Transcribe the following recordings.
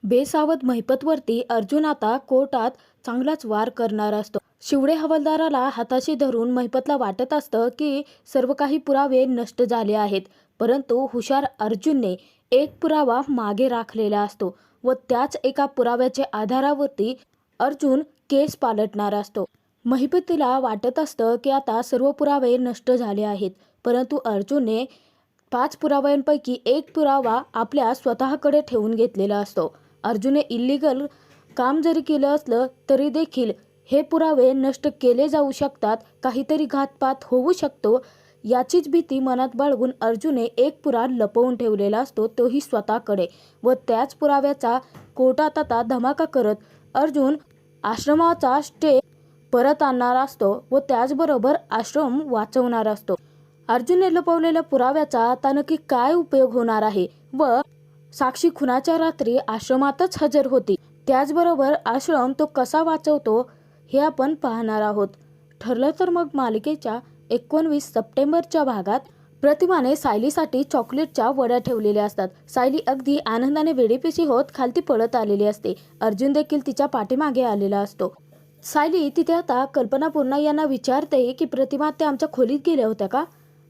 बेसावध महिपतवरती अर्जुन आता कोर्टात चांगलाच वार करणार असतो. शिवडे हवालदाराला हाताशी धरून महिपतला वाटत असतं की सर्व काही पुरावे नष्ट झाले आहेत, परंतु हुशार अर्जुनने एक पुरावा मागे राखलेला असतो व त्याच एका पुराव्याच्या आधारावरती अर्जुन केस पालटणार असतो. महिपतीला वाटत असतं की आता सर्व पुरावे नष्ट झाले आहेत, परंतु अर्जुनने 5 पुराव्यांपैकी एक पुरावा आपल्या स्वतःकडे ठेवून घेतलेला असतो. अर्जुनने इल्लीगल काम जरी केलं असलं तरी देखील हे पुरावे नष्ट केले जाऊ शकतात, काहीतरी घातपात होऊ शकतो याचीच भीती मनात बाळगून अर्जुनने एक पुरावा लपवून ठेवलेला असतो, तोही स्वतःकडे. व त्याच पुराव्याचा कोर्टात आता धमाका करत अर्जुन आश्रमाचा स्टे परत आणणार असतो व त्याचबरोबर आश्रम वाचवणार असतो. अर्जुनने लपवलेल्या पुराव्याचा आता नक्की काय उपयोग होणार आहे व साक्षी खुनाच्या रात्री आश्रमातच हजर होती, त्याचबरोबर आश्रम तो कसा वाचवतो हे आपण पाहणार आहोत. ठरलं तर मग मालिकेच्या 19 सप्टेंबरच्या भागात प्रतिमाने सायलीसाठी चॉकलेटच्या वड्या ठेवलेल्या असतात. सायली अगदी आनंदाने वेडीपिशी होत खालती पळत आलेली असते. अर्जुन देखील तिच्या पाठीमागे आलेला असतो. सायली तिथे आता कल्पना पूर्णा यांना विचारते की प्रतिमा त्या आमच्या खोलीत गेल्या होत्या का?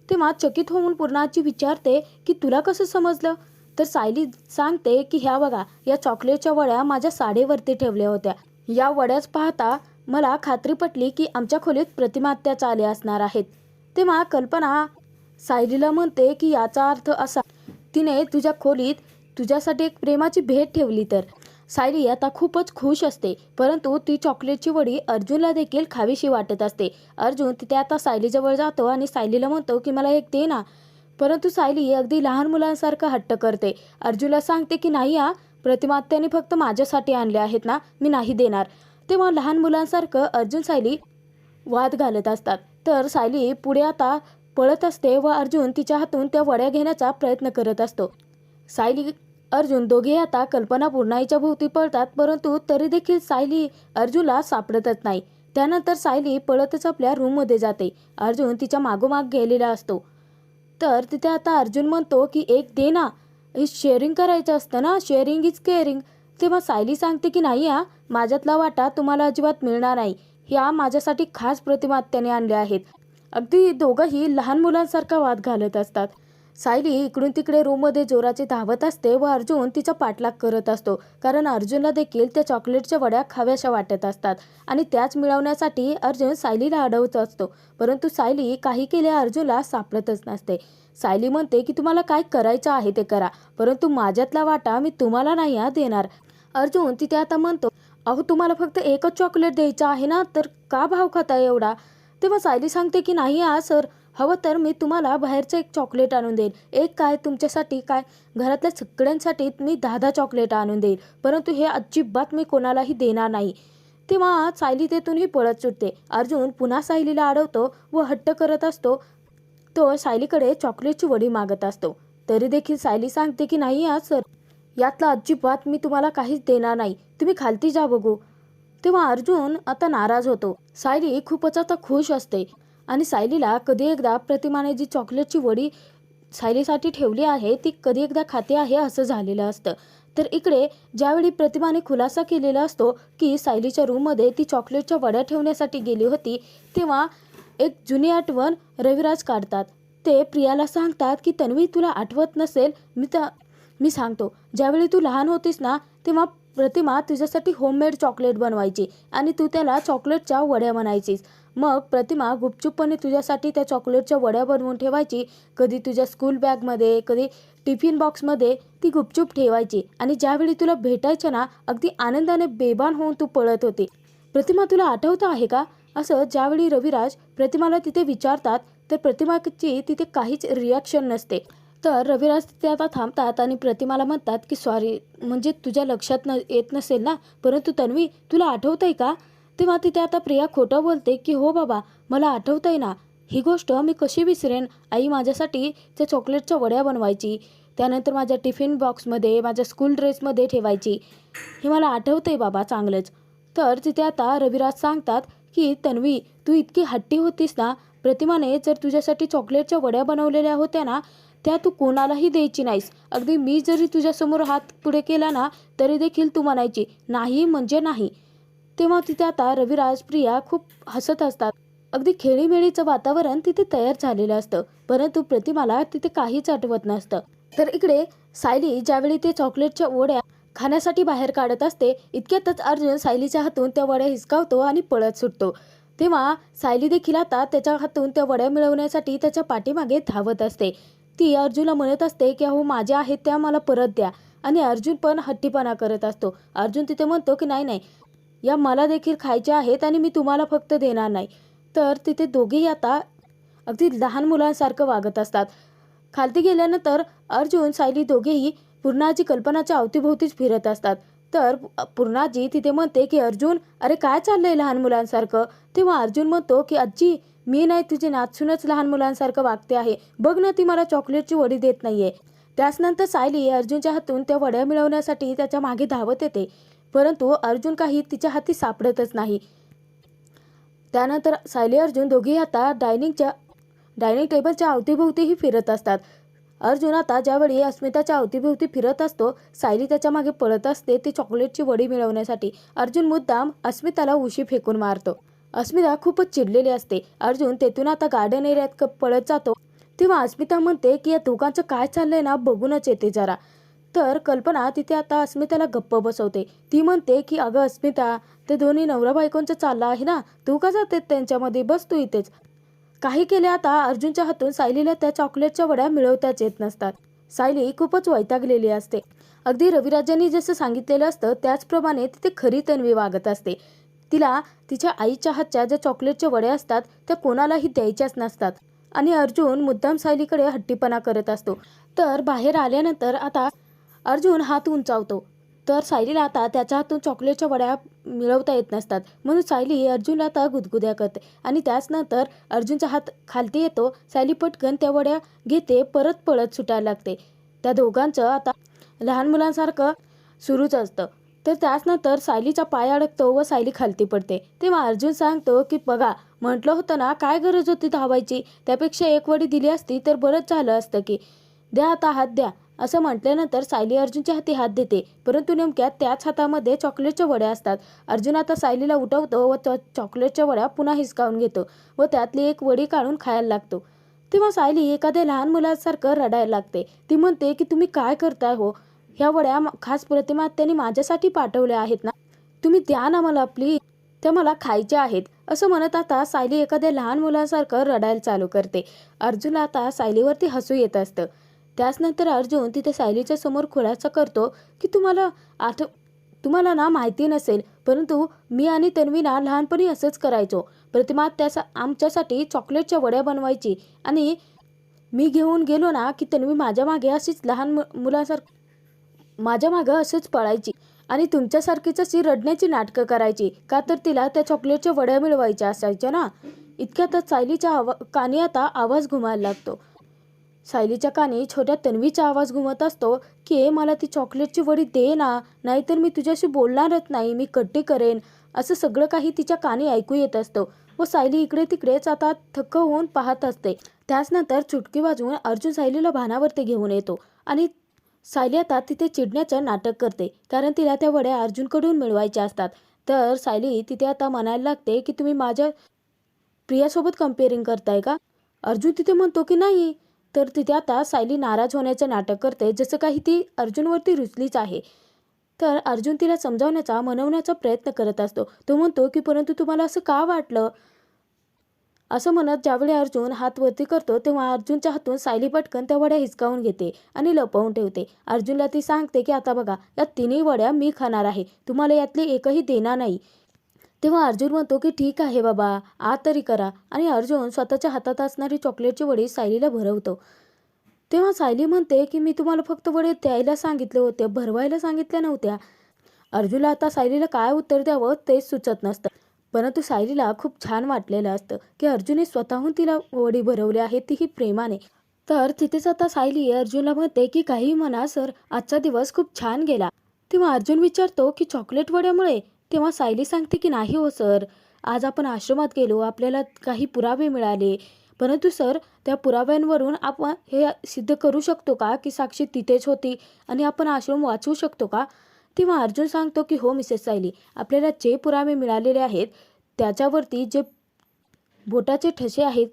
तेव्हा चकित होऊन पूर्णाची विचारते की तुला कसं समजलं? तर सायली सांगते की ह्या बघा, या चॉकलेटच्या वड्या माझ्या साडीवरती ठेवल्या होत्या. या वड्याच पाहता मला खात्री पटली की आमच्या खोलीत प्रतिमा आत्याच आल्या असणार आहेत. तेव्हा कल्पना सायलीला म्हणते की याचा अर्थ असा, तिने तुझ्या खोलीत तुझ्यासाठी एक प्रेमाची भेट ठेवली. तर सायली आता खूपच खुश असते, परंतु ती चॉकलेटची वडी अर्जुनला देखील खावीशी वाटत असते. अर्जुन तिथे आता सायलीजवळ जातो आणि सायलीला म्हणतो की मला एक दे ना, परंतु सायली अगदी लहान मुलांसारखं हट्ट करते. अर्जुनला सांगते की नाही प्रतिमा त्यांनी फक्त माझ्यासाठी आणले आहेत ना, मी नाही देणार. तेव्हा लहान मुलांसारखं अर्जुन सायली वाद घालत असतात. तर सायली पुढे आता पळत असते व अर्जुन तिच्या हातून त्या वड्या घेण्याचा प्रयत्न करत असतो. सायली अर्जुन दोघे आता कल्पना पूर्णाईच्या भोवती पळतात, परंतु तरी देखील सायली अर्जुनला सापडतच नाही. त्यानंतर सायली पळतच आपल्या रूममध्ये जाते. अर्जुन तिच्या मागोमाग गेलेला असतो. तर तिथे आता अर्जुन म्हणतो की एक दे ना, शेअरिंग करायचं असतं ना, शेअरिंग इज केअरिंग. तेव्हा सायली सांगते की नाही माझ्यातला वाटा तुम्हाला अजिबात मिळणार नाही, ह्या माझ्यासाठी खास प्रतिमा आत्याने आणल्या आहेत. अगदी दोघंही लहान मुलांसारखा वाद घालत असतात. सायली इकडून तिकडे रूममध्ये जोराचे धावत असते व अर्जुन तिचा पाठलाग करत असतो, कारण अर्जुनला देखील त्या चॉकलेटच्या वड्या खाव्याशा वाटत असतात आणि त्याच मिळवण्यासाठी अर्जुन सायलीला अडवत असतो. परंतु सायली काही केले अर्जुनला सापडतच नसते. सायली म्हणते की तुम्हाला काय करायचं आहे ते करा, परंतु माझ्यातला वाटा मी तुम्हाला नाही देणार. अर्जुन तिथे आता म्हणतो, अहो तुम्हाला फक्त एकच चॉकलेट द्यायचं आहे ना, तर का भाव खाता एवढा? तेव्हा सायली सांगते की नाही सर, हवं तर मी तुम्हाला बाहेरचं एक चॉकलेट आणून देईल. एक काय तुमच्यासाठी काय, घरातल्या सगळ्यांसाठी मी 10-10 चॉकलेट आणून देईल, परंतु हे अजिबात मी कोणालाही देणार नाही. तेव्हा सायली तेथूनही पळत सुटते. अर्जुन पुन्हा सायलीला अडवतो व हट्ट करत असतो. तो सायलीकडे चॉकलेटची वडी मागत असतो, तरी देखील सायली सांगते की नाही सर, यातला अजिबात मी तुम्हाला काहीच देणार नाही, तुम्ही खालती जा बघू. तेव्हा अर्जुन आता नाराज होतो. सायली खूपच आता खुश असते आणि सायलीला कधी एकदा प्रतिमाने जी चॉकलेटची वडी सायलीसाठी ठेवली आहे ती कधी एकदा खाते आहे असं झालेलं असतं. तर इकडे ज्यावेळी प्रतिमाने खुलासा केलेला असतो की सायलीच्या रूममध्ये ती चॉकलेटच्या वड्या ठेवण्यासाठी गेली होती, तेव्हा एक जुनी आठवण रविराज काढतात. ते प्रियाला सांगतात की तन्वी तुला आठवत नसेल, मी सांगतो, ज्यावेळी तू लहान होतीस ना तेव्हा प्रतिमा तुझ्यासाठी होममेड चॉकलेट बनवायची आणि तू त्याला चॉकलेटच्या वड्या म्हणायचीस. मग प्रतिमा गुपचूपपणे तुझ्यासाठी त्या चॉकलेटच्या वड्या बनवून ठेवायची. कधी तुझ्या स्कूल बॅगमध्ये, कधी टिफिन बॉक्समध्ये ती गुपचूप ठेवायची आणि ज्यावेळी तुला भेटायचं ना, अगदी आनंदाने बेभान होऊन तू पळत होती. प्रतिमा तुला आठवतं आहे का? असं ज्यावेळी रविराज प्रतिमाला तिथे विचारतात तर प्रतिमाची तिथे काहीच रिॲक्शन नसते. तर रविराज तिथे आता थांबतात आणि प्रतिमाला म्हणतात की सॉरी, म्हणजे तुझ्या लक्षात येत नसेल ना, परंतु तन्वी तुला आठवतंय का? तेव्हा तिथे आता प्रिया खोटं बोलते की हो बाबा, मला आठवतंय ना, ही गोष्ट मी कशी विसरेन. आई माझ्यासाठी त्या चॉकलेटच्या वड्या बनवायची, त्यानंतर माझ्या टिफिन बॉक्समध्ये, माझ्या स्कूल ड्रेसमध्ये ठेवायची, हे मला आठवतंय बाबा चांगलंच. तर तिथे आता रविराज सांगतात की तन्वी तू इतकी हट्टी होतीस ना, प्रतिमाने जर तुझ्यासाठी चॉकलेटच्या वड्या बनवलेल्या होत्या ना, त्या तू कोणालाही द्यायची नाहीस. अगदी मी जरी तुझ्यासमोर हात पुढे केला ना तरी देखील तू म्हणायची नाही म्हणजे नाही. तेव्हा तिथे आता रविराज प्रिया खूप हसत असतात. अगदी खेळीमेळीचं वातावरण तिथे तयार झालेलं असतं, परंतु प्रतिमाला तिथे काहीच आठवत नसतं. तर इकडे सायली ज्यावेळी ते चॉकलेटच्या वड्या खाण्यासाठी बाहेर काढत असते, इतक्यातच अर्जुन सायलीच्या हातून त्या वड्या हिसकावतो आणि पळत सुटतो. तेव्हा सायली देखील आता त्याच्या हातून त्या वड्या मिळवण्यासाठी त्याच्या पाठीमागे धावत असते. ती अर्जुनला म्हणत असते की अहो माझ्या आहेत त्या मला परत द्या. आणि अर्जुन पण हट्टीपणा करत असतो. अर्जुन तिथे म्हणतो की नाही नाही, या मला देखील खायच्या आहेत आणि मी तुम्हाला फक्त देणार नाही. तर तिथे दोघेही आता अगदी लहान मुलांसारखं वागत असतात. खालती गेल्यानंतर अर्जुन सायली दोघेही पूर्णाजी कल्पनाच्या अवतीभोवतीच फिरत असतात. तर पूर्णाजी तिथे म्हणते की अर्जुन अरे काय चाललंय लहान मुलांसारखं. तेव्हा अर्जुन म्हणतो की आजी मी नाही तुझी नाचूनच लहान मुलांसारखं वागते आहे, बघ ना ती मला चॉकलेटची वडी देत नाहीये. त्याचनंतर सायली अर्जुनच्या हातून त्या वड्या मिळवण्यासाठी त्याच्या मागे धावत येते, परंतु अर्जुन काही तिच्या हाती सापडतच नाही. त्यानंतर सायली अर्जुन दोघेही आता डायनिंग टेबलच्या अवतीभोवतीही फिरत असतात. अर्जुन आता ज्यावेळी अस्मिताच्या अवतीभोवती फिरत असतो, सायली त्याच्या मागे पळत असते ती चॉकलेटची वडी मिळवण्यासाठी. अर्जुन मुद्दाम अस्मिताला उशी फेकून मारतो. अस्मिता खूपच चिडलेली असते. अर्जुन तेथून आता गार्डन एरियात पळत जातो. तेव्हा अस्मिता म्हणते की या दोघांचं काय चाललंय ना बघूनच येते जरा. तर कल्पना तिथे आता अस्मिताला गप्प बसवते. ती म्हणते की अगं अस्मिता, ते दोन्ही नवरा बायकोंचं चाललं आहे ना, तू का जाते त्यांच्यामध्ये, बस तू इथेच. काही केले आता अर्जुनच्या हातून सायलीला त्या चॉकलेटच्या वड्या मिळवताच येत नसतात. सायली खूपच वैतागलेली असते. अगदी रविराजांनी जसं सांगितलेलं असतं त्याचप्रमाणे तिथे खरी तन्वी वागत असते. तिला तिच्या आईच्या हातच्या ज्या चॉकलेटच्या वड्या असतात त्या कोणालाही द्यायच्याच नसतात आणि अर्जुन मुद्दाम सायलीकडे हट्टीपणा करत असतो. तर बाहेर आल्यानंतर आता अर्जुन हात उंचावतो. तर सायलीला आता त्याच्या हातून चॉकलेटच्या वड्या मिळवता येत नसतात, म्हणून सायली अर्जुनला आता गुदगुद्या करते आणि त्याचनंतर अर्जुनचा हात खालती येतो. सायली पटकन त्या वड्या घेते, परत पळत सुटायला लागते. त्या दोघांचं आता लहान मुलांसारखं सुरूच असतं. तर त्याचनंतर सायलीचा पाय अडकतो व सायली खालती पडते. तेव्हा अर्जुन सांगतो की बघा म्हटलं होतं ना, काय गरज होती धावायची, त्यापेक्षा एक वडी दिली असती तर बरंच झालं असतं की. द्या आता हात द्या, असं म्हटल्यानंतर सायली अर्जुनच्या हाती हात देते, परंतु नेमक्या त्याच हातामध्ये चॉकलेटच्या वड्या असतात. अर्जुन आता सायलीला उठवतो व चॉकलेटच्या वड्या पुन्हा हिसकावून घेतो व त्यातली एक वडी काढून खायला लागतो. तेव्हा सायली एखाद्या लहान मुलासारखं रडायला लागते. ती म्हणते की तुम्ही काय करताय हो, ह्या वड्या खास प्रतिमा त्यांनी माझ्यासाठी पाठवल्या आहेत ना, तुम्ही द्या ना मला प्लीज, त्या मला खायच्या आहेत. असं म्हणत आता सायली एखाद्या लहान मुलासारखं रडायला चालू करते. अर्जुनला आता सायलीवरती हसू येत असतं. त्याचनंतर अर्जुन तिथे सायलीच्या समोर खुलासा करतो की तुम्हाला ना माहिती नसेल, परंतु मी आणि तन्वीना लहानपणी असंच करायचो. प्रतिमा आमच्यासाठी चॉकलेटच्या वड्या बनवायची आणि मी घेऊन गेलो ना की तन्वी माझ्या मागे अशीच लहान मुलासारखं माझ्या मागं असेच पळायची आणि तुमच्यासारखीच अशी रडण्याची नाटकं करायची, का तर तिला त्या चॉकलेटच्या वड्या मिळवायच्या असायच्या ना. इतक्यातच सायलीच्या कानी आता आवाज घुमायला लागतो. सायलीच्या कानी छोट्या तन्वीचा आवाज घुमत असतो की मला ती चॉकलेटची वडी दे ना, नाहीतर मी तुझ्याशी बोलणारच नाही, मी कट्टी करेन. असं सगळं काही तिच्या कानी ऐकू येत असतं व सायली इकडे तिकडेच आता थक्क होऊन पाहत असते. त्याचनंतर चुटकी वाजवून अर्जुन सायलीला भानावरती घेऊन येतो आणि सायली आता तिथे चिडण्याचं नाटक करते, कारण तिला त्या वड्या अर्जुनकडून मिळवायच्या असतात. तर सायली तिथे आता म्हणायला लागते की तुम्ही माझ्या प्रियासोबत कंपेअरिंग करताय का. अर्जुन तिथे म्हणतो की नाही. तर तिथे आता सायली नाराज होण्याचं नाटक करते, जसं काही ती अर्जुनवरती रुसलीच आहे. तर अर्जुन तिला समजावण्याचा मनवण्याचा प्रयत्न करत असतो. तो म्हणतो की परंतु तुम्हाला असं का वाटलं. असं म्हणत ज्यावेळी अर्जुन हात वरती करतो तेव्हा अर्जुनच्या हातून सायली पटकन त्या वड्या हिसकावून घेते आणि लपवून ठेवते. अर्जुनला ती सांगते की आता बघा या तिन्ही वड्या मी खाणार आहे, तुम्हाला यातली एकही देणार नाही. तेव्हा अर्जुन म्हणतो की ठीक आहे बाबा, आ तरी करा. आणि अर्जुन स्वतःच्या हातात असणारी चॉकलेटची वडी सायलीला भरवतो. तेव्हा सायली म्हणते की मी तुम्हाला फक्त वडे द्यायला सांगितले होते, भरवायला सांगितल्या नव्हत्या. अर्जुनला आता सायलीला काय उत्तर द्यावं तेच सुचत नसतं, परंतु सायलीला खूप छान वाटलेलं असतं की अर्जुनने स्वतःहून तिला वडी भरवली आहे, तीही प्रेमाने. तर तिथेच आता सायली अर्जुनला म्हणते की काही म्हणा सर, आजचा दिवस खूप छान गेला. तेव्हा अर्जुन विचारतो की चॉकलेट वड्यामुळे. तेव्हा सायली सांगते की नाही हो सर, आज आपण आश्रमात गेलो, आपल्याला काही पुरावे मिळाले, परंतु सर, त्या पुराव्यांवरून आपण हे सिद्ध करू शकतो का की साक्षी तिथेच होती आणि आपण आश्रम वाचवू शकतो का? तेव्हा अर्जुन सांगतो की हो मिसेस सायली, आपल्याला जे पुरावे मिळालेले आहेत त्याच्यावरती जे बोटाचे ठसे आहेत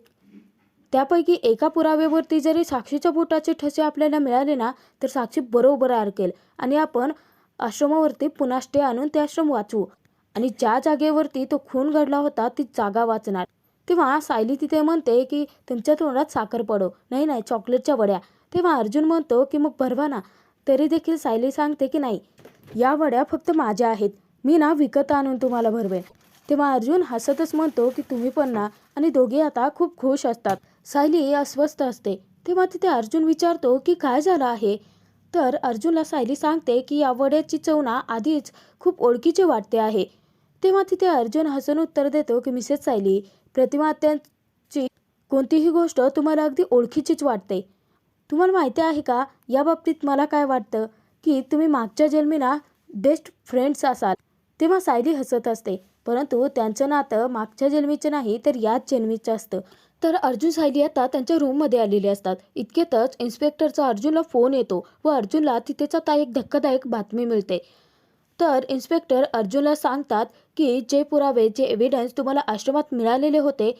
त्यापैकी एका पुराव्यावरती जरी साक्षीच्या बोटाचे ठसे आपल्याला मिळाले ना, तर साक्षी बरोबर अडकेल आणि आपण आश्रमावरती पुन्हा स्टे आणून ते आश्रम वाचवू आणि ज्या जागेवरती तो खून घडला होता ती जागा वाचणार. तेव्हा सायली तिथे म्हणते की तुमच्या तोंडात साखर पडो, नाही नाही चॉकलेटच्या वड्या. तेव्हा अर्जुन म्हणतो की मग भरवा ना. तरी देखील सायली सांगते की नाही, या वड्या फक्त माझ्या आहेत, मी ना विकत आणून तुम्हाला भरवेन. तेव्हा अर्जुन हसतच म्हणतो की तुम्ही पण ना. आणि दोघे आता खूप खुश असतात. सायली अस्वस्थ असते. तेव्हा तिथे अर्जुन विचारतो की काय झालं आहे. तर अर्जुनला सायली सांगते की या वड्याची चव ना आधीच खूप ओळखीची वाटते आहे. तेव्हा तिथे अर्जुन हसून उत्तर देतो की मिसेस सायली, प्रतिमा त्यांची कोणतीही गोष्ट तुम्हाला अगदी ओळखीचीच वाटते. तुम्हाला माहिती आहे का, या बाबतीत मला काय वाटतं की तुम्ही मागच्या जन्मीला बेस्ट फ्रेंड्स असाल. तेव्हा सायली हसत असते. परंतु त्यांचं नातं मागच्या जन्मीचं नाही तर याच जन्मीचं असतं. तर अर्जुन सायली आता त्यांच्या रूममध्ये आलेले असतात. इतक्यातच इन्स्पेक्टरचा अर्जुनला फोन येतो व अर्जुनला तिथेच आता एक धक्कादायक बातमी मिळते. तर इन्स्पेक्टर अर्जुनला सांगतात की जे पुरावे, जे एव्हिडन्स तुम्हाला आश्रमात मिळालेले होते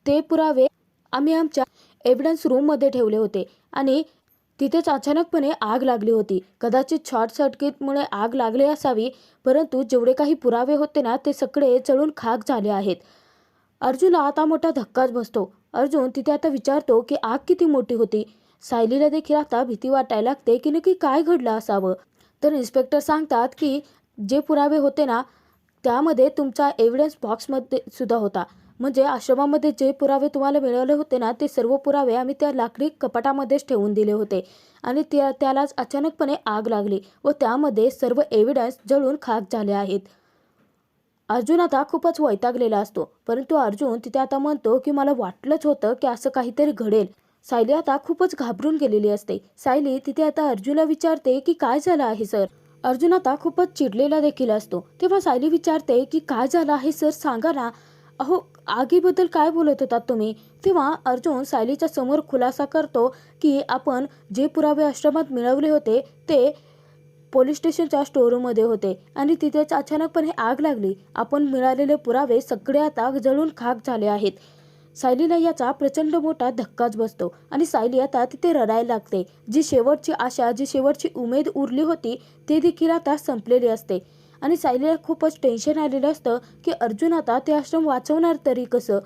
ते पुरावे आम्ही आमच्या एव्हिडन्स रूममध्ये ठेवले होते आणि तिथेच अचानकपणे आग लागली होती. कदाचित शॉर्ट सर्किटमुळे आग लागली असावी, परंतु जेवढे काही पुरावे होते ना ते सगळे जळून खाक झाले आहेत. अर्जुनला आता मोठा धक्काच बसतो. अर्जुन तिथे आता विचारतो की आग किती मोठी होती. सायलीला देखील आता भीती वाटायला लागते की नक्की काय घडलं असावं. तर इन्स्पेक्टर सांगतात की जे पुरावे होते ना त्यामध्ये तुमचा एव्हिडन्स बॉक्समध्ये सुद्धा होता. म्हणजे आश्रमामध्ये जे पुरावे तुम्हाला मिळाले होते ना ते सर्व पुरावे आम्ही त्या लाकडी कपाटामध्येच ठेवून दिले होते आणि त्यालाच अचानकपणे आग लागली व त्यामध्ये सर्व एव्हिडन्स जळून खाक झाले आहेत. अर्जुन आता खूपच वैतागलेला असतो. परंतु अर्जुन तिथे आता म्हणतो की मला वाटलंच होतं की असं काहीतरी घडेल. सायली आता खूपच घाबरून गेलेली असते. सायली तिथे आता अर्जुनला विचारते की काय झालं आहे सर. अर्जुन आता खूपच चिडलेला देखील असतो. तेव्हा सायली विचारते की काय झालं आहे सर, सांगा ना. अहो, आगीबद्दल काय बोलत होतात तुम्ही. तेव्हा अर्जुन सायलीच्या समोर खुलासा करतो की आपण जे पुरावे आश्रमात मिळवले होते ते पोलीस स्टेशनच्या स्टोअरमध्ये होते आणि तिथेच अचानकपणे आग लागली. आपण मिळालेले पुरावे सगळे आता जळून खाक झाले आहेत. सायलीला याचा प्रचंड मोठा धक्काच बसतो आणि सायली आता तिथे रडायला लागते. जी शेवटची आशा, जी शेवटची उमेद उरली होती ते देखील आता संपलेली असते आणि सायलीला खूपच टेन्शन आलेलं असतं की अर्जुन आता ते आश्रम वाचवणार तरी कसं.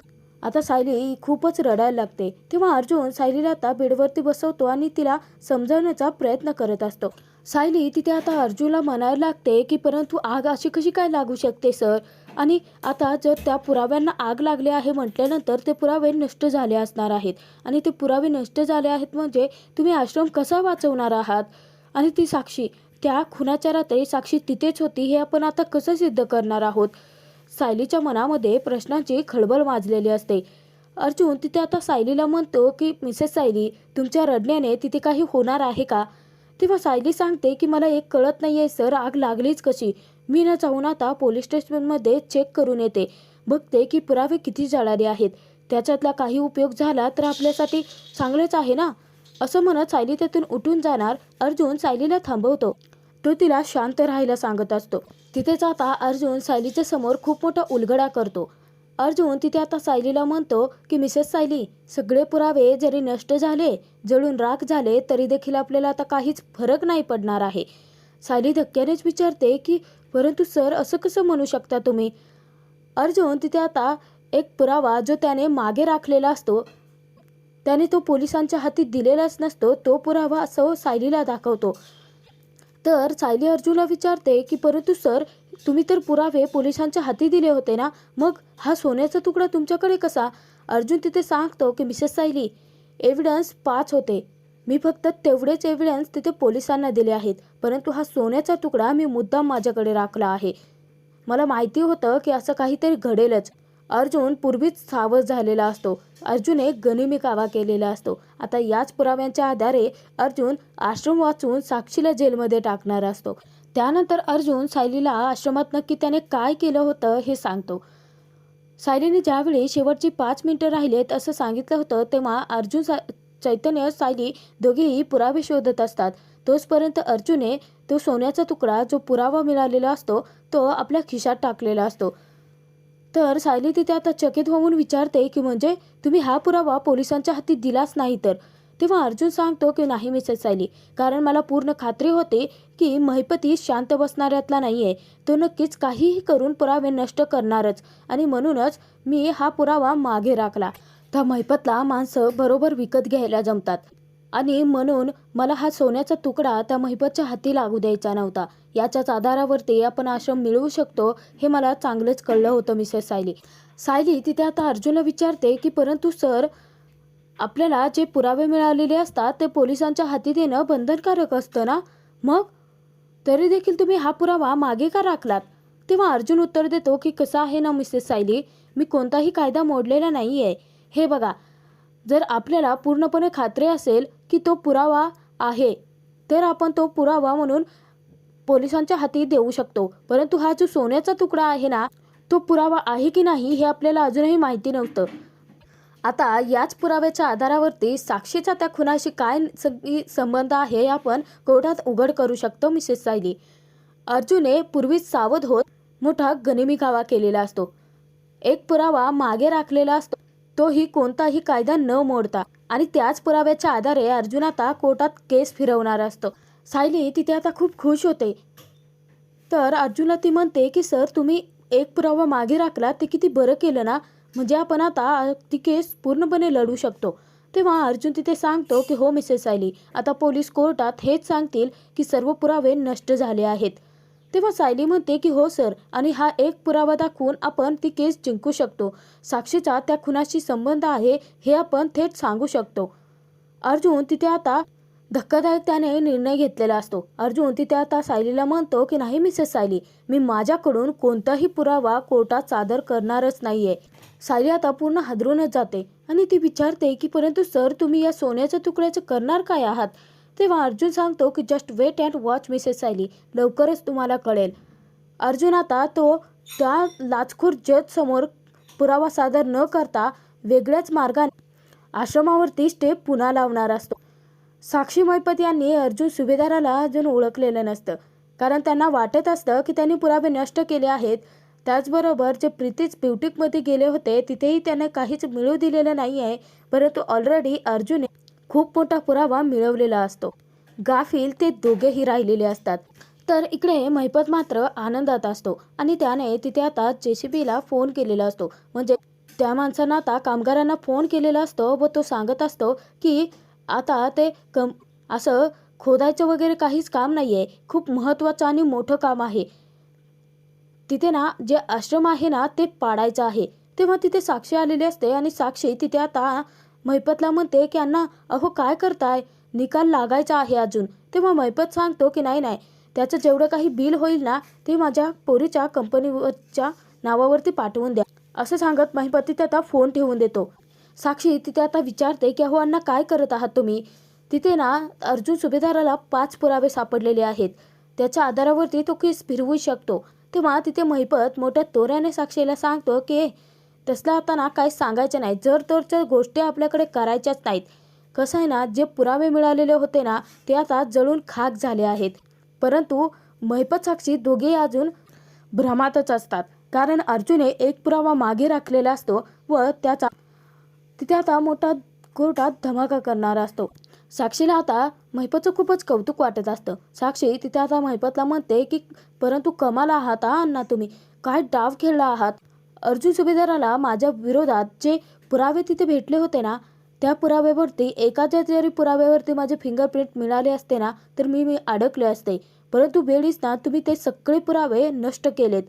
आता सायली खूपच रडायला लागते. तेव्हा अर्जुन सायलीला आता बेडवरती बसवतो आणि तिला समजावण्याचा प्रयत्न करत असतो. सायली तिथे आता अर्जुनला म्हणायला लागते की परंतु आग अशी कशी काय लागू शकते सर, आणि आता जर त्या पुराव्यांना आग लागली आहे म्हटल्यानंतर ते पुरावे नष्ट झाले असणार आहेत आणि ते पुरावे नष्ट झाले आहेत म्हणजे तुम्ही आश्रम कसा वाचवणार आहात. आणि ती साक्षी, त्या खुनाच्या रात्री साक्षी तिथेच होती हे आपण आता कसं सिद्ध करणार आहोत. सायलीच्या मनामध्ये प्रश्नांची खळबळ माजलेली असते. अर्जुन तिथे आता सायलीला म्हणतो की मिसेस सायली, तुमच्या रडण्याने तिथे काही होणार आहे का. तेव्हा सायली सांगते की मला एक कळत नाहीये सर, आग लागलीच कशी. मी ना जाऊन आता पोलीस स्टेशनमध्ये चेक करून येते, बघते की पुरावे किती जळाले आहेत, त्याच्यातला काही उपयोग झाला तर आपल्यासाठी चांगलेच आहे ना. असं म्हणत सायली तेथून उठून जाणार. अर्जुन सायलीला थांबवतो. तो तिला शांत राहायला सांगत असतो. तिथेच आता अर्जुन सायलीच्या समोर खूप मोठा उलगडा करतो. अर्जुन तिथे आता सायलीला म्हणतो की मिसेस सायली, सगळे पुरावे जरी नष्ट झाले, जळून राख झाले तरी देखील आपल्याला आता काहीच फरक नाही पडणार आहे. सायली धक्क्यानेच विचारते की परंतु सर, असं कसं म्हणू शकता तुम्ही. अर्जुन तिथे आता एक पुरावा जो त्याने मागे राखलेला असतो, त्याने तो पोलिसांच्या हाती दिलेलाच नसतो, तो पुरावा असं सायलीला दाखवतो. तर सायली अर्जुनला विचारते की परंतु सर, तुम्ही तर पुरावे पोलिसांच्या हाती दिले होते ना, मग हा सोन्याचा तुकडा तुमच्याकडे कसा. अर्जुन तिथे सांगतो की मिसेस सायली, एव्हिडन्स 5 होते, मी फक्त तेवढेच एव्हिडन्स तिथे पोलिसांना दिले आहेत, परंतु हा सोन्याचा तुकडा मी मुद्दाम माझ्याकडे राखला आहे. मला माहिती होतं की असं काहीतरी घडेलच. अर्जुन पूर्वीच सावध झालेला असतो. अर्जुन एक गनिमी कावा केलेला असतो. आता याच पुराव्यांच्या आधारे अर्जुन आश्रम वाचून साक्षीला जेलमध्ये टाकणार असतो. त्यानंतर अर्जुन सायलीला आश्रमात नक्की त्याने काय केलं होतं हे सांगतो. सायलीने ज्यावेळी शेवटची 5 मिनिटं राहिलेत असं सांगितलं होतं, तेव्हा चैतन्य, सायली दोघेही पुरावे शोधत असतात. तोचपर्यंत अर्जुनने तो सोन्याचा तुकडा, जो पुरावा मिळालेला असतो, तो आपल्या खिशात टाकलेला असतो. तर सायली तिथे आता चकित होऊन विचारते की म्हणजे तुम्ही हा पुरावा पोलिसांच्या हाती दिलाच नाही तर? तेव्हा अर्जुन सांगतो की नाही मिसेस सायली, कारण मला पूर्ण खात्री होती की महिपती शांत बसणाऱ्यातला नाहीये. तो नक्कीच काहीही करून पुरावे नष्ट करणारच, आणि म्हणूनच मी हा पुरावा मागे राखला. त्या महिपतला माणसं बरोबर विकत घ्यायला जमतात, आणि म्हणून मला हा सोन्याचा तुकडा त्या महिपतच्या हाती लागू द्यायचा नव्हता. याच्याच आधारावरती आपण आश्रम मिळवू शकतो हे मला चांगलंच कळलं होतं मिसेस सायली. सायली तिथे आता अर्जुनला विचारते की परंतु सर, आपल्याला जे पुरावे मिळालेले असतात ते पोलिसांच्या हाती देणं बंधनकारक असतं ना? मग तरी देखील तुम्ही हा पुरावा मागे का राखलात? तेव्हा अर्जुन उत्तर देतो की कसं आहे ना मिसेस सायली, मी कोणताही कायदा मोडलेला नाही आहे. हे बघा, जर आपल्याला पूर्णपणे खात्री असेल की तो पुरावा आहे, तर आपण तो पुरावा म्हणून पोलिसांच्या हाती देऊ शकतो. परंतु हा जो सोन्याचा तुकडा आहे ना, तो पुरावा आहे की नाही हे आपल्याला अजूनही माहिती नव्हतं. आता याच पुराव्याच्या आधारावरती साक्षीचा त्या खुनाशी काय संबंध आहे हे आपण कोर्टात उघड करू शकतो मिसेस सायली. अर्जुनने पूर्वीच सावध होत मोठा गनिमीकावा केलेला असतो. एक पुरावा मागे राखलेला असतो, तोही कोणताही कायदा न मोडता, आणि त्याच पुराव्याच्या आधारे अर्जुन आता कोर्टात केस फिरवणार असतो. सायली तिथे आता खूप खुश होते. तर अर्जुनला ती म्हणते की सर, तुम्ही एक पुरावा मागे राखला ते किती बरं केलं ना, म्हणजे आपण आता ती केस पूर्णपणे लढू शकतो. तेव्हा अर्जुन तिथे सांगतो की हो मिसेस सायली, आता पोलीस कोर्टात हेच सांगतील की सर्व पुरावे नष्ट झाले आहेत. तेव्हा सायली म्हणते की हो सर, आणि हा एक पुरावा दाखवून आपण ती केस जिंकू शकतो. साक्षीचा त्या खुनाशी संबंध आहे हे आपण थेट सांगू शकतो. अर्जुन तिथे आता धक्कादायक त्याने निर्णय घेतलेला असतो. अर्जुन तिथे आता सायलीला म्हणतो की नाही मिसेस सायली, मी माझ्याकडून कोणताही पुरावा कोर्टात सादर करणारच नाहीये. सायली आता पूर्ण हादरूनच जाते आणि ती विचारते की परंतु सर, तुम्ही या सोन्याच्या तुकड्याचं करणार काय आहात? तेव्हा अर्जुन सांगतो की just wait and watch Mrs Sayali, लवकरच तुम्हाला कळेल. अर्जुन आता तो त्या लाचखोर जज समोर पुरावा सादर न करता वेगळ्याच मार्गाने आश्रमावरती स्टेप पुन्हा लावणार असतो. साक्षी महिपत यांनी अर्जुन सुभेदाराला अजून ओळखलेलं नसतं, कारण त्यांना वाटत असतं की त्यांनी पुरावे नष्ट केले आहेत. त्याचबरोबर जे प्रीतीच ब्युटिकमध्ये गेले होते तिथेही त्यांना काहीच मिळू दिलेलं नाही आहे, परंतु ऑलरेडी अर्जुनने खूप मोठा पुरावा मिळवलेला असतो. गाफील ते दोघेही राहिलेले असतात. तर इकडे महिपत मात्र आनंदात असतो, आणि त्याने तिथे आता JCBला फोन केलेला असतो. म्हणजे त्या माणसानं आता कामगारांना फोन केलेला असतो व तो सांगत असतो की आता ते असं खोदायचं वगैरे काहीच काम नाही आहे, खूप महत्त्वाचं आणि मोठं काम आहे. तिथे ना जे आश्रम आहे ना ते पाडायचं आहे. तेव्हा तिथे साक्षी आलेली असते, आणि साक्षी तिथे आता महिपतला म्हणते की अण्णा, अहो काय करताय, निकाल लागायचा आहे अजून. तेव्हा महिपत सांगतो की नाही नाही, त्याचं जेवढं काही बिल होईल ना ते माझ्या पोरीच्या कंपनीच्या नावावरती पाठवून द्या, असं सांगत महिपत तिथे आता फोन ठेवून देतो. साक्षी तिथे आता विचारते की अहो अण्णा, काय करत आहात तुम्ही? तिथे ना अर्जुन सुभेदाराला 5 पुरावे सापडलेले आहेत, त्याच्या आधारावरती तो केस फिरवू शकतो. तेव्हा तिथे महिपत मोठ्या तोऱ्याने साक्षीला सांगतो की तसलं आता ना काही सांगायचं नाही, जर तरच्या गोष्टी आपल्याकडे करायच्याच नाहीत. कसं आहे ना, जे पुरावे मिळालेले होते ना ते आता जळून खाक झाले आहेत. परंतु महिपत साक्षी दोघेही अजून भ्रमातच असतात, कारण अर्जुनने एक पुरावा मागे राखलेला असतो व त्याचा तिथे आता मोठा कोर्टात धमाका करणारा असतो. साक्षीला आता महिपतचं खूपच कौतुक वाटत असतं. साक्षी तिथे आता महिपतला म्हणते की परंतु कमाल आहात हा अण्णा, तुम्ही काय डाव खेळला आहात. अर्जुन सुभेदाराला माझ्या विरोधात जे पुरावे तिथे भेटले होते ना, त्या पुराव्यावरती एकाच्या जरी पुराव्यावरती माझे फिंगरप्रिंट मिळाले असते ना तर मी अडकले असते, परंतु वेळीच ना तुम्ही ते सगळे पुरावे नष्ट केलेत.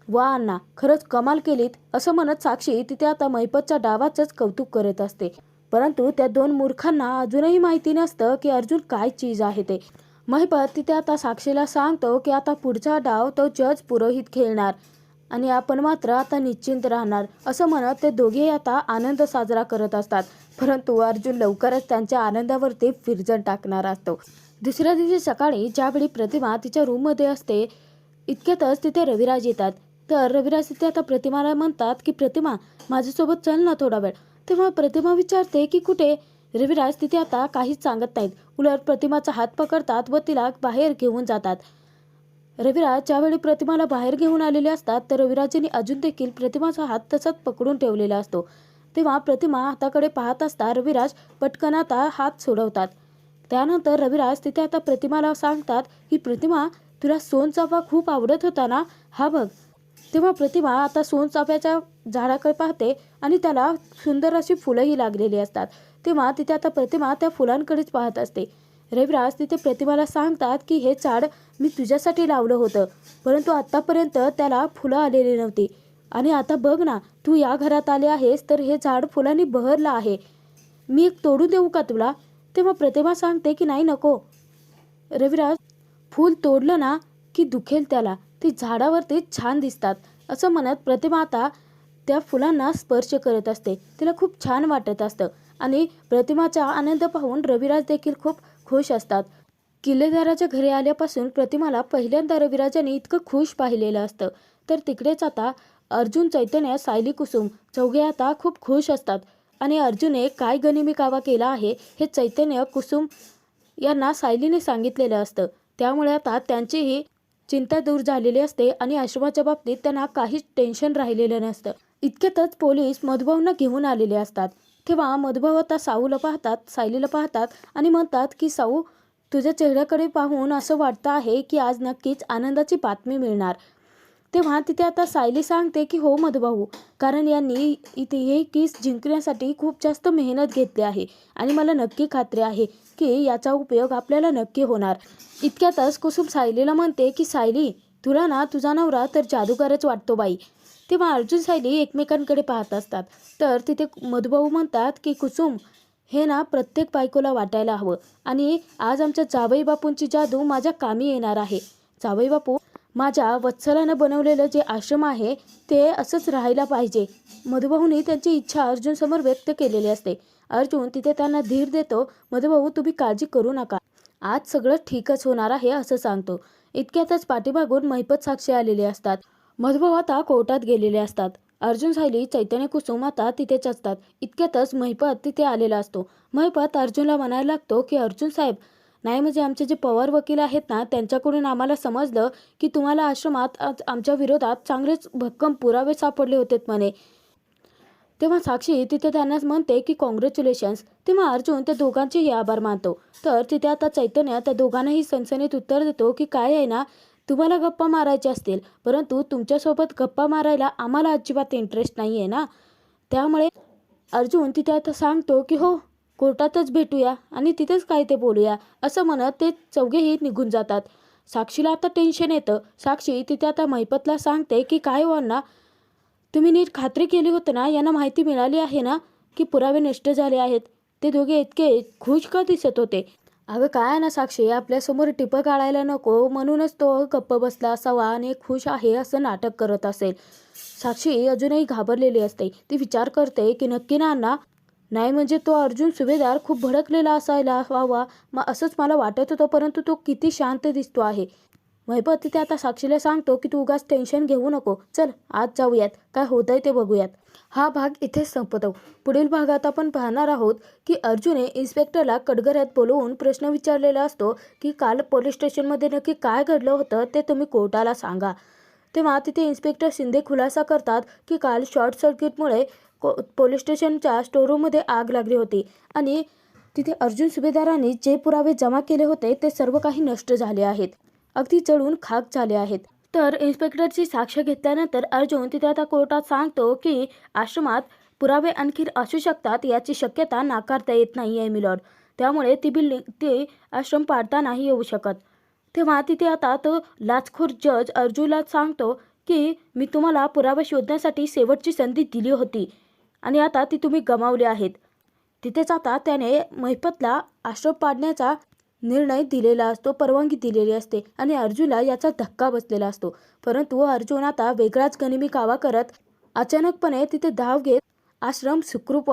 वा अण्णा, खरंच कमाल केलीत, असं म्हणत साक्षी तिथे आता महिपतच्या डावाचंच कौतुक करत असते. परंतु त्या 2 मूर्खांना अजूनही माहिती नसतं की अर्जुन काय चीज आहे ते. महिपत तिथे आता साक्षीला सांगतो की आता पुढचा डाव तो जज पुरोहित खेळणार, आणि आपण मात्र आता निश्चिंत राहणार, असं म्हणत ते दोघेही आता आनंद साजरा करत असतात. परंतु अर्जुन लवकरच त्यांच्या आनंदावरती विरजण टाकणार असतो. दुसऱ्या दिवशी सकाळी ज्यावेळी प्रतिमा तिच्या रूममध्ये असते, इतक्यातच तिथे रविराज येतात. तर रविराज तिथे आता प्रतिमाला म्हणतात की प्रतिमा, माझ्यासोबत चल ना थोडा वेळ. तेव्हा प्रतिमा विचारते की कुठे. रविराज तिथे आता काहीच सांगत नाहीत, उलट प्रतिमाचा हात पकडतात व तिला बाहेर घेऊन जातात. रविराज ज्यावेळी प्रतिमाला बाहेर घेऊन आलेले असतात तर रविराजांनी अजून देखील प्रतिमाचा हात तसाच पकडून ठेवलेला असतो. तेव्हा प्रतिमा हाताकडे पाहत असता रविराज पटकन आता हात सोडवतात. त्यानंतर रविराज तिथे आता प्रतिमाला सांगतात की प्रतिमा, तुला सोनचाफा खूप आवडत होता ना, हा बघ. तेव्हा प्रतिमा आता सोनचाफ्याच्या झाडाकडे पाहते आणि त्याला सुंदर अशी फुलंही लागलेली असतात. तेव्हा तिथे आता प्रतिमा त्या फुलांकडेच पाहत असते. रविराज तिथे प्रतिमाला सांगतात की हे झाड मी तुझ्यासाठी लावलं होतं, परंतु आत्तापर्यंत त्याला फुलं आलेली नव्हती. आणि आता बघ ना, तू या घरात आले आहेस तर हे झाड फुलांनी बहरलं आहे. मी एक तोडून देऊ का तुला? तेव्हा प्रतिमा सांगते की नाही, नको. रविराज, फूल तोडलं ना की दुखेल त्याला, ती झाडावरती छान दिसतात असं म्हणत प्रतिमा आता त्या फुलांना स्पर्श करत असते. तिला खूप छान वाटत असतं आणि प्रतिमाचा आनंद पाहून रविराज देखील खूप खुश असतात. किल्लेदाराच्या घरी आल्यापासून प्रतिमाला पहिल्यांदा रविराजाने इतकं खुश पाहिलेलं असतं. तर तिकडेच आता अर्जुन, चैतन्य, सायली, कुसुम चौघे आता खूप खुश असतात आणि अर्जुनने काय गनिमी कावा केला आहे हे चैतन्य, कुसुम यांना सायलीने सांगितलेलं असतं. त्यामुळे आता त्यांचीही चिंता दूर झालेली असते आणि आश्रमाच्या बाबतीत त्यांना काहीच टेन्शन राहिलेलं नसतं. इतक्यातच पोलीस मधुभाऊंना घेऊन आलेले असतात. तेव्हा मधुभाऊ आता साऊला पाहतात, सायलीला पाहतात आणि म्हणतात की साऊ, तुझ्या चेहऱ्याकडे पाहून असं वाटतं आहे की आज नक्कीच आनंदाची बातमी मिळणार. तेव्हा तिथे आता सायली सांगते की हो मधुभाऊ, कारण यांनी इथे हे केस जिंकण्यासाठी खूप जास्त मेहनत घेतली आहे आणि मला नक्की खात्री आहे की याचा उपयोग आपल्याला नक्की होणार. इतक्यातच कुसुम सायलीला म्हणते की सायली, तुला ना तुझा नवरा तर जादूगारच वाटतो बाई. तेव्हा अर्जुन, सायली एकमेकांकडे पाहत असतात. तर तिथे मधुभाऊ म्हणतात की कुसुम, हे ना प्रत्येक बायकोला वाटायला हवं आणि आज आमच्या जावई बापूंची जादू माझ्या कामी येणार आहे. जावई बापू, माझ्या वत्सलानं बनवलेलं जे आश्रम आहे ते असंच राहायला पाहिजे. मधुभाऊनी त्यांची इच्छा अर्जुनसमोर व्यक्त केलेली असते. अर्जुन तिथे त्यांना धीर देतो. मधुभाऊ, तुम्ही काळजी करू नका, आज सगळं ठीकच होणार आहे असं सांगतो. इतक्यातच पाठीमागून महिपत साक्षी आलेले असतात. मधुभाऊ आता कोर्टात गेलेले असतात. अर्जुन, सायली, चैतन्य, कुसुम आता तिथेच असतात. इतक्यातच महिपत तिथे आलेला असतो. महिपत अर्जुनला म्हणायला लागतो की अर्जुन साहेब, नाही म्हणजे आमचे जे पवार वकील आहेत ना, त्यांच्याकडून आम्हाला समजलं की तुम्हाला आश्रमात आज आमच्या विरोधात चांगलेच भक्कम पुरावे सापडले होते म्हणे. तेव्हा साक्षी तिथे त्यांना म्हणते की कॉंग्रॅच्युलेशन्स. तेव्हा अर्जुन त्या दोघांचेही आभार मानतो. तर तिथे आता चैतन्य त्या दोघांनाही सनसनीत उत्तर देतो की काय आहे ना, तुम्हाला गप्पा मारायच्या असतील, परंतु तुमच्यासोबत गप्पा मारायला आम्हाला अजिबात इंटरेस्ट नाही आहे ना. त्यामुळे अर्जुन तिथे आता सांगतो की हो, कोर्टातच भेटूया आणि तिथेच काय ते बोलूया असं म्हणत ते चौघेही निघून जातात. साक्षीला आता टेन्शन येतं. साक्षी तिथे आता महिपतला सांगते की काय हो अण्णा, तुम्ही नीट खात्री केली होती ना, यांना माहिती मिळाली आहे ना की पुरावे नष्ट झाले आहेत. ते दोघे इतके खुश का दिसत होते. अगं काय ना साक्षी, आपल्यासमोर टिपं काढायला नको म्हणूनच तो गप्प बसला असावा आणि खुश आहे असं नाटक करत असेल. साक्षी अजूनही घाबरलेली असते. ती विचार करते की नक्की ना अण्णा, नाही म्हणजे तो अर्जुन सुभेदार खूप भडकलेला असायला हवा, मग असंच मला वाटत होतं, परंतु तो किती शांत दिसतो आहे. महिपत तिथे आता साक्षीला सांगतो की तू उगाच टेन्शन घेऊ नको, चल आज जाऊयात, काय होतंय ते बघूयात. हा भाग इथेच संपतो. पुढील भागात आपण पाहणार आहोत की अर्जुनने इन्स्पेक्टरला कटघऱ्यात बोलवून प्रश्न विचारलेला असतो की काल पोलीस स्टेशनमध्ये नक्की काय घडलं होतं ते तुम्ही कोर्टाला सांगा. तेव्हा तिथे इन्स्पेक्टर शिंदे खुलासा करतात की काल शॉर्ट सर्किटमुळे पोलीस स्टेशनच्या स्टोरूममध्ये आग लागली होती आणि तिथे अर्जुन सुभेदारांनी जे पुरावे जमा केले होते ते सर्व काही नष्ट झाले आहेत, अगदी जळून खाक झाले आहेत. तर इन्स्पेक्टरची साक्ष घेतल्यानंतर अर्जुन तिथे आता कोर्टात सांगतो की आश्रमात पुरावे आणखी असू शकतात याची शक्यता नाकारता येत नाही आहे मिलॉर्ड. त्यामुळे ती आश्रम पाडता नाही येऊ शकत. तेव्हा तिथे आता तो लाचखोर जज अर्जुनला सांगतो की मी तुम्हाला पुरावे शोधण्यासाठी शेवटची संधी दिली होती आणि आता ती तुम्ही गमावली आहेत. तिथेच आता त्याने महिपतला आश्रम पाडण्याचा निर्णय दिलेला असतो, परवानगी दिलेली असते आणि अर्जुनला याचा धक्का बसलेला असतो. परंतु अर्जुन आता वेगळाच गनिमी कावा करत अचानकपणे तिथे धाव घेत आश्रम सुखरूप